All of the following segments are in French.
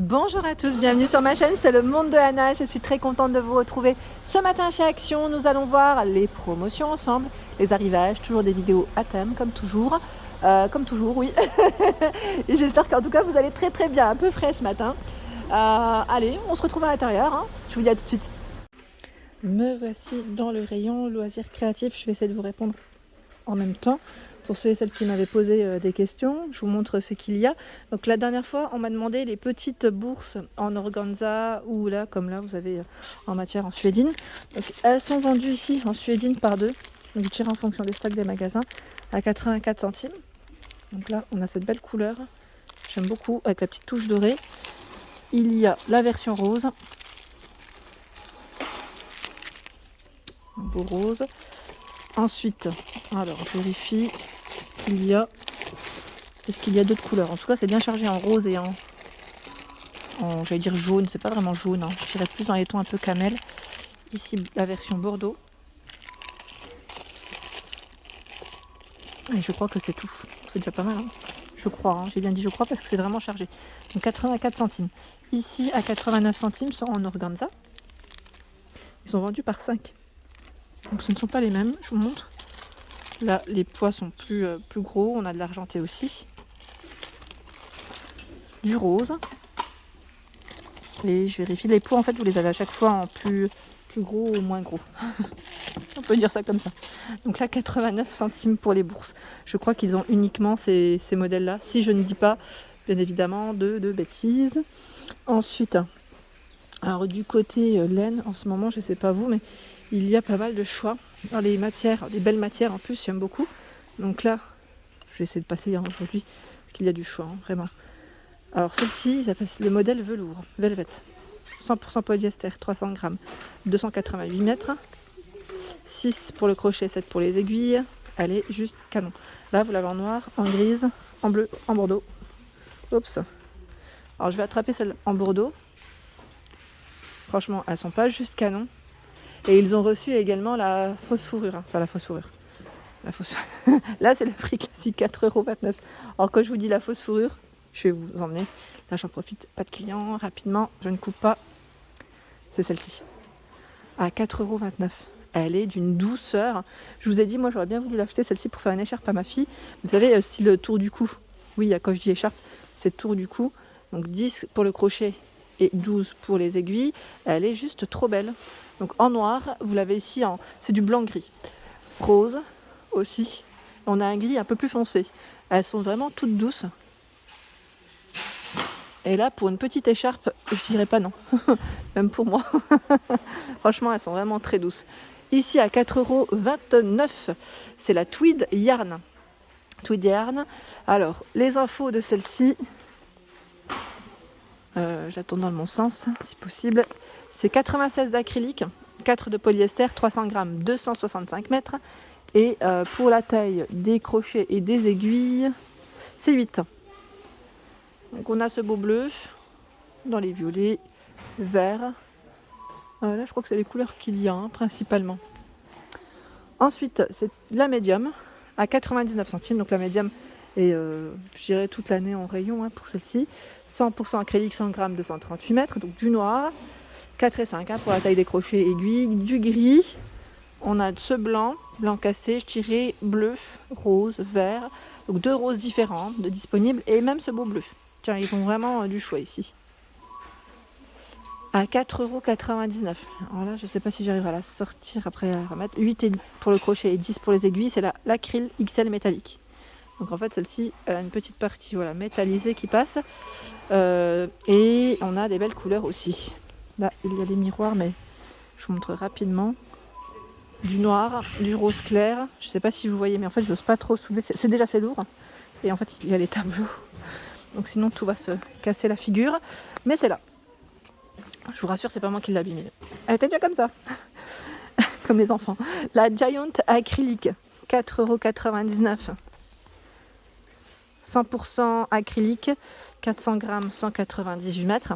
Bonjour à tous, bienvenue sur ma chaîne, c'est le monde de Anna. Je suis très contente de vous retrouver ce matin chez Action. Nous allons voir les promotions ensemble, les arrivages, toujours des vidéos à thème comme toujours. Oui. Et j'espère qu'en tout cas vous allez très bien, un peu frais ce matin. Allez, on se retrouve à l'intérieur, hein. Je vous dis à tout de suite. Me voici dans le rayon loisirs créatifs. Je vais essayer de vous répondre en même temps. Pour ceux et celles qui m'avaient posé des questions, je vous montre ce qu'il y a. Donc la dernière fois, on m'a demandé les petites bourses en organza ou là, comme là, vous avez en matière en suédine. Donc elles sont vendues ici en suédine par deux. Donc je tire en fonction des stocks des magasins à 84 centimes. Donc là, on a cette belle couleur. J'aime beaucoup avec la petite touche dorée. Il y a la version rose. Un beau rose. Ensuite, alors je vérifie qu'il y a. Est-ce qu'il y a d'autres couleurs? En tout cas, c'est bien chargé en rose et en j'allais dire jaune. C'est pas vraiment jaune, hein. Je dirais plus dans les tons un peu camel. Ici, la version Bordeaux. Et je crois que c'est tout. C'est déjà pas mal, hein. Je crois, hein. J'ai bien dit je crois parce que c'est vraiment chargé. Donc 84 centimes. Ici, à 89 centimes, sont en organza. Ils sont vendus par 5. Donc ce ne sont pas les mêmes. Je vous montre. Là, les poids sont plus gros. On a de l'argenté aussi. Du rose. Et je vérifie les poids. En fait, vous les avez à chaque fois en plus gros ou moins gros. On peut dire ça comme ça. Donc là, 89 centimes pour les bourses. Je crois qu'ils ont uniquement ces modèles-là. Si je ne dis pas, bien évidemment, de bêtises. Ensuite, alors du côté laine, en ce moment, je ne sais pas vous, mais il y a pas mal de choix dans les matières, des belles matières en plus, j'aime beaucoup. Donc là, je vais essayer de passer aujourd'hui, parce qu'il y a du choix, hein, vraiment. Alors celle-ci, ils appellent le modèle velours, velvet. 100% polyester, 300 grammes, 288 mètres. 6 pour le crochet, 7 pour les aiguilles. Elle est juste canon. Là, vous l'avez en noir, en grise, en bleu, en bordeaux. Oups. Alors je vais attraper celle en bordeaux. Franchement, elles sont pas juste canon. Et ils ont reçu également la fausse fourrure. Enfin, la fausse fourrure. La fausse... Là, c'est le prix classique, 4,29 €. Alors, quand je vous dis la fausse fourrure, je vais vous emmener. Là, j'en profite. Pas de clients, rapidement. Je ne coupe pas. C'est celle-ci. À 4,29 €. Elle est d'une douceur. Je vous ai dit, moi, j'aurais bien voulu l'acheter, celle-ci, pour faire une écharpe à ma fille. Vous savez, style tour du cou. Oui, quand je dis écharpe, c'est tour du cou. Donc, 10 pour le crochet et 12 pour les aiguilles. Elle est juste trop belle. Donc en noir, vous l'avez ici c'est du blanc-gris. Rose aussi. On a un gris un peu plus foncé. Elles sont vraiment toutes douces. Et là, pour une petite écharpe, je dirais pas non. Même pour moi. Franchement, elles sont vraiment très douces. Ici, à 4,29 €, c'est la Tweed Yarn. Tweed Yarn. Alors, les infos de celle-ci, j'attends dans le bon sens, si possible. C'est 96 d'acrylique, 4 de polyester, 300 grammes, 265 mètres. Et pour la taille des crochets et des aiguilles, c'est 8. Donc on a ce beau bleu, dans les violets, verts. Là, je crois que c'est les couleurs qu'il y a, hein, principalement. Ensuite, c'est la médium, à 99 centimes. Donc la médium est, je dirais, toute l'année en rayon, hein, pour celle-ci. 100% acrylique, 100 grammes, 238 mètres. Donc du noir. 4 et 5, hein, pour la taille des crochets aiguilles, du gris, on a ce blanc cassé, je dirais bleu, rose, vert, donc 2 roses différentes de disponibles et même ce beau bleu. Tiens, ils ont vraiment du choix ici. À 4,99 €. Alors là, je ne sais pas si j'arriverai à la sortir après la remettre. 8 pour le crochet et 10 pour les aiguilles, c'est l'acryl XL métallique. Donc en fait, celle-ci, elle a une petite partie métallisée qui passe. Et on a des belles couleurs aussi. Là, il y a les miroirs, mais je vous montre rapidement. Du noir, du rose clair. Je ne sais pas si vous voyez, mais en fait, je n'ose pas trop soulever. C'est lourd. Et en fait, il y a les tableaux. Donc sinon, tout va se casser la figure. Mais c'est là. Je vous rassure, c'est pas moi qui l'ai abîmée. Elle était déjà comme ça. Comme les enfants. La Giant acrylique, 4,99 €. 100% acrylique, 400 grammes, 198 mètres.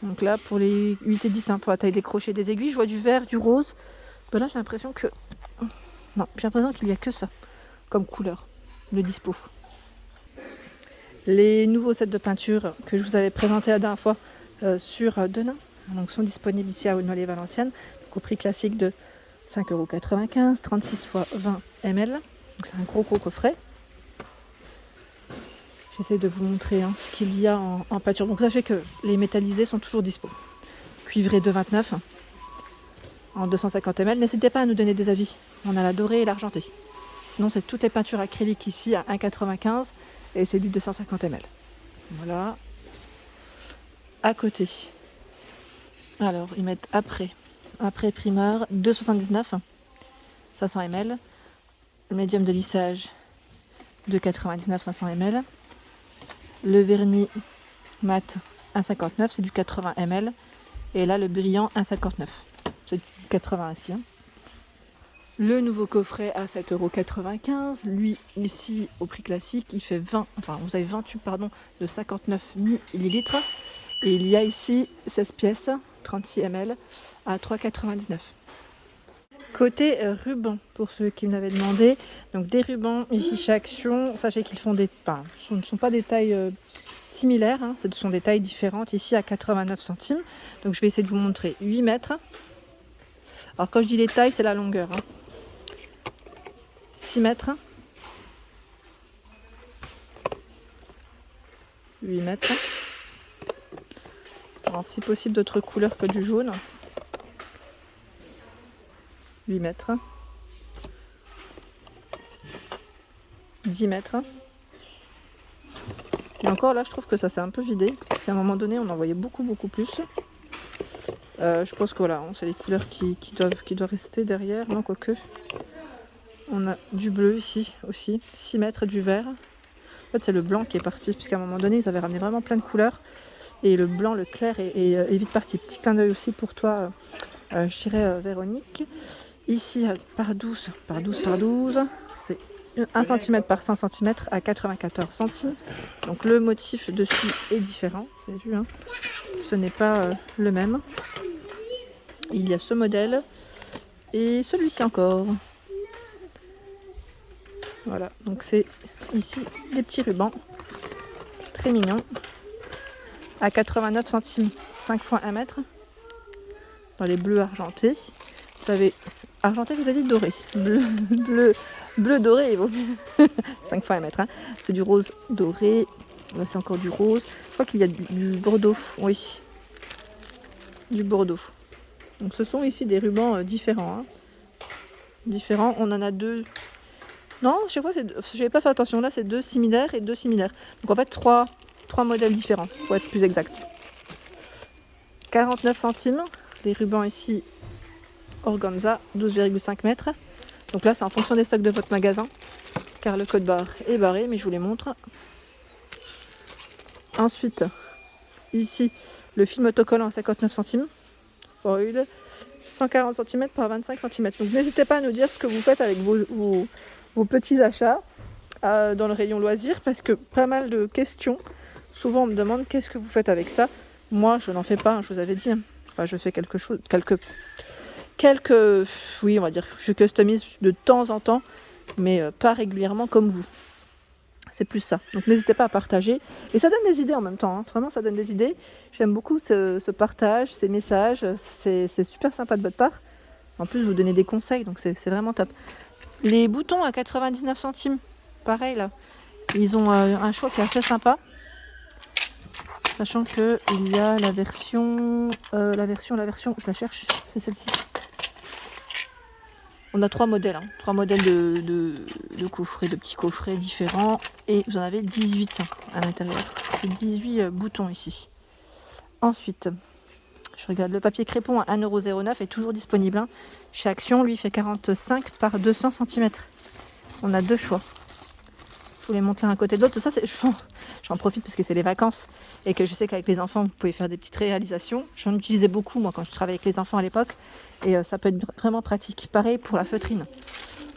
Donc là, pour les 8 et 10, hein, pour la taille des crochets des aiguilles, je vois du vert, du rose. Ben là, j'ai l'impression que... Non, j'ai l'impression qu'il n'y a que ça comme couleur, le dispo. Les nouveaux sets de peinture que je vous avais présentés la dernière fois sur Denain donc, sont disponibles ici à Aulnoy-les-Valenciennes au prix classique de 5,95 €, 36 x 20 ml. Donc c'est un gros coffret. J'essaie de vous montrer ce qu'il y a en peinture. Donc sachez que les métallisés sont toujours dispo. Cuivré de 29 en 250 ml. N'hésitez pas à nous donner des avis. On a la dorée et l'argentée. Sinon c'est toutes les peintures acryliques ici à 1,95 € et c'est du 250 ml. Voilà. À côté. Alors ils mettent après primeur 2,79 €, 500 ml. Le médium de lissage 2,99 €, 500 ml. Le vernis mat 1,59 €, c'est du 80 ml. Et là le brillant 1,59 €, c'est du 80 ici. Le nouveau coffret à 7,95 €. Lui ici au prix classique il fait 20, enfin vous avez 20 tubes de 59 ml. Et il y a ici 16 pièces, 36 ml à 3,99 €. Côté ruban, pour ceux qui me l'avaient demandé, donc des rubans ici chez Action, sachez qu'ils font ce ne sont pas des tailles similaires, ce sont des tailles différentes ici à 89 centimes. Donc je vais essayer de vous montrer 8 mètres. Alors quand je dis les tailles, c'est la longueur. 6 mètres. 8 mètres. Alors si possible d'autres couleurs que du jaune. 8 mètres. 10 mètres. Et encore là je trouve que ça s'est un peu vidé. À un moment donné on en voyait beaucoup plus. Je pense que voilà, c'est les couleurs qui doivent rester derrière. Non, quoique. On a du bleu ici aussi. 6 mètres, du vert. En fait c'est le blanc qui est parti, puisqu'à un moment donné ils avaient ramené vraiment plein de couleurs. Et le blanc, le clair est vite parti. Petit clin d'œil aussi pour toi, je dirais Véronique. Ici, par 12, c'est 1 cm par 100 cm à 94 centimes. Donc le motif dessus est différent, vous avez vu, ce n'est pas le même. Il y a ce modèle et celui-ci encore. Voilà, donc c'est ici des petits rubans, très mignons. À 89 centimes, 5 x 1 mètre, dans les bleus argentés. Vous avez argenté, je vous ai dit doré, bleu doré, il vaut mieux. 5 x 1 mètre, c'est du rose doré. Là c'est encore du rose. Je crois qu'il y a du bordeaux, oui, du bordeaux. Donc ce sont ici des rubans différents. Différents, on en a deux. Non, chaque fois, j'avais pas fait attention. Là, c'est 2 similaires et 2 similaires. Donc en fait, 3 modèles différents, pour être plus exact. 49 centimes. Les rubans ici, organza, 12,5 mètres. Donc là, c'est en fonction des stocks de votre magasin, car le code barre est barré, mais je vous les montre. Ensuite, ici, le film autocollant à 59 centimes. Foil, 140 cm par 25 cm. Donc n'hésitez pas à nous dire ce que vous faites avec vos petits achats dans le rayon loisirs, parce que pas mal de questions. Souvent on me demande qu'est-ce que vous faites avec ça. Moi je n'en fais pas, je vous avais dit. Enfin je fais quelque chose, oui on va dire, je customise de temps en temps, mais pas régulièrement comme vous. C'est plus ça. Donc n'hésitez pas à partager. Et ça donne des idées en même temps. Vraiment ça donne des idées. J'aime beaucoup ce partage, ces messages. C'est super sympa de votre part. En plus vous donnez des conseils, donc c'est vraiment top. Les boutons à 99 centimes, pareil là, ils ont un choix qui est assez sympa, sachant que il y a la version, je la cherche, c'est celle-ci. On a 3 modèles, 3 modèles de coffrets, de petits coffrets différents, et vous en avez 18 à l'intérieur. C'est 18 boutons ici. Ensuite, je regarde, le papier crépon à 1,09 € est toujours disponible. Chez Action, lui, il fait 45 par 200 cm. On a 2 choix. Je vous les montre l'un à côté de l'autre. Ça, j'en profite parce que c'est les vacances et que je sais qu'avec les enfants, vous pouvez faire des petites réalisations. J'en utilisais beaucoup, moi, quand je travaillais avec les enfants à l'époque. Et ça peut être vraiment pratique. Pareil pour la feutrine.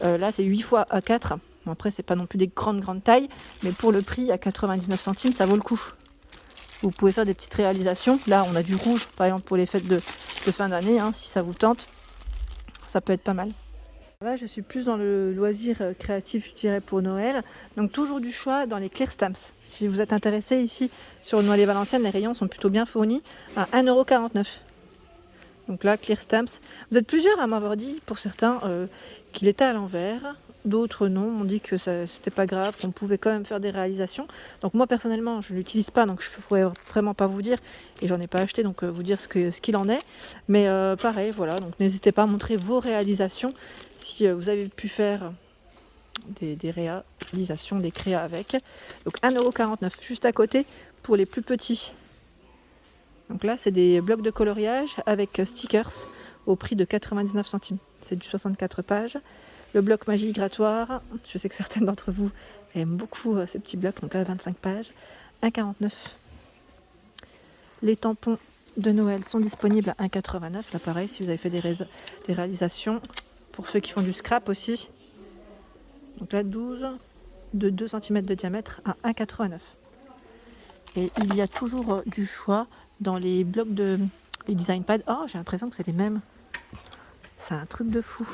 Là, c'est 8 x A4. Bon, après, c'est pas non plus des grandes tailles. Mais pour le prix, à 99 centimes, ça vaut le coup. Vous pouvez faire des petites réalisations. Là, on a du rouge, par exemple, pour les fêtes de fin d'année, si ça vous tente. Ça peut être pas mal. Là, je suis plus dans le loisir créatif, je dirais, pour Noël. Donc toujours du choix dans les Clear Stamps. Si vous êtes intéressé ici sur Noël et Valenciennes, les rayons sont plutôt bien fournis à 1,49 €. Donc là, Clear Stamps. Vous êtes plusieurs à m'avoir dit, pour certains, qu'il était à l'envers. D'autres non, m'ont dit que c'était pas grave, qu'on pouvait quand même faire des réalisations. Donc moi personnellement, je ne l'utilise pas, donc je ne pourrais vraiment pas vous dire, et j'en ai pas acheté, donc vous dire ce qu'il en est. Mais pareil, voilà, donc n'hésitez pas à montrer vos réalisations, si vous avez pu faire des réalisations, des créas avec. Donc 1,49 €, juste à côté, pour les plus petits. Donc là, c'est des blocs de coloriage avec stickers au prix de 99 centimes. C'est du 64 pages. Le bloc magie grattoire, je sais que certaines d'entre vous aiment beaucoup ces petits blocs, donc là 25 pages, 1,49 €. Les tampons de Noël sont disponibles à 1,89 €. Là pareil, si vous avez fait des réalisations, pour ceux qui font du scrap aussi. Donc là 12 de 2 cm de diamètre à 1,89 €. Et il y a toujours du choix dans les blocs les design pads. Oh, j'ai l'impression que c'est les mêmes. C'est un truc de fou.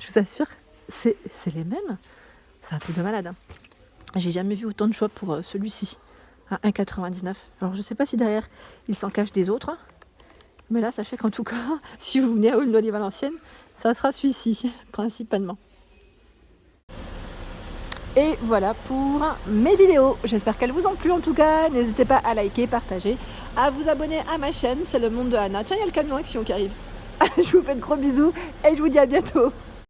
Je vous assure, c'est les mêmes. C'est un truc de malade. J'ai jamais vu autant de choix pour celui-ci, à 1,99 €. Alors je sais pas si derrière il s'en cache des autres, mais là sachez qu'en tout cas, si vous venez à Aulnoy-les-Valenciennes, ça sera celui-ci, principalement. Et voilà pour mes vidéos. J'espère qu'elles vous ont plu en tout cas. N'hésitez pas à liker, partager, à vous abonner à ma chaîne, c'est le monde de Anna. Tiens, il y a le camion Action qui arrive. Je vous fais de gros bisous et je vous dis à bientôt.